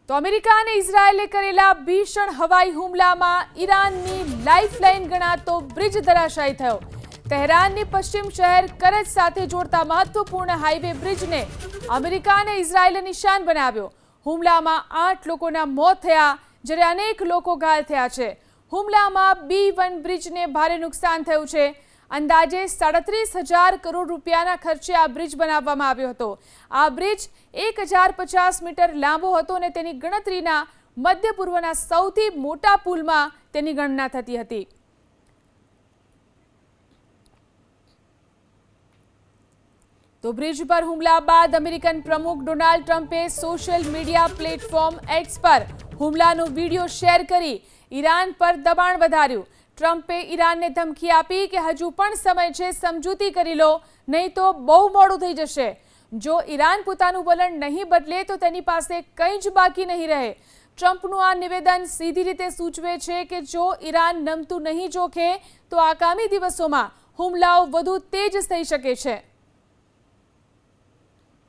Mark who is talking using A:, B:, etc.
A: તો અમેરિકા અને ઇઝરાયેલે કરેલા ભીષણ હવાઈ હુમલામાં ઈરાનની લાઇફલાઇન ગણાતો બ્રિજ ધરાશાયી થયો। તહેરાનની પશ્ચિમ શહેર કરજ સાથે જોડતા મહત્વપૂર્ણ હાઈવે બ્રિજને અમેરિકા અને ઇઝરાયેલે નિશાન બનાવ્યો। હુમલામાં 8 લોકોના મોત થયા જ્યારે અનેક લોકો ઘાયલ થયા છે। હુમલામાં B1 બ્રિજને ભારે નુકસાન થયું છે। અંદાજે 37,000 કરોડ રૂપિયાના ખર્ચે આ બ્રિજ બનાવવામાં આવ્યો હતો। આ બ્રિજ 1050 મીટર લાંબો હતો અને તેની ગણતરીના મધ્ય પૂર્વના સૌથી મોટા પુલમાં તેની ગણના થતી હતી। તો બ્રિજ પર હુમલા બાદ અમેરિકન પ્રમુખ ડોનાલ્ડ ટ્રમ્પે સોશિયલ મીડિયા પ્લેટફોર્મ એક્સ પર હુમલાનો વિડીયો શેર કરી ઈરાન પર દબાણ વધાર્યું। ટ્રમ્પે ઈરાનને ધમકી આપી કે હજુ પણ સમય છે, સમજૂતી કરી લો, નહીં તો બહુ મોડું થઈ જશે। જો ઈરાન પોતાનું વલણ નહીં બદલે તો તેની પાસે કંઈ જ બાકી નહીં રહે। ટ્રમ્પનું આ નિવેદન સીધી રીતે સૂચવે છે કે જો ઈરાન નમતું નહીં જોખે તો આગામી દિવસોમાં હુમલાઓ વધુ તેજ થઈ શકે છે।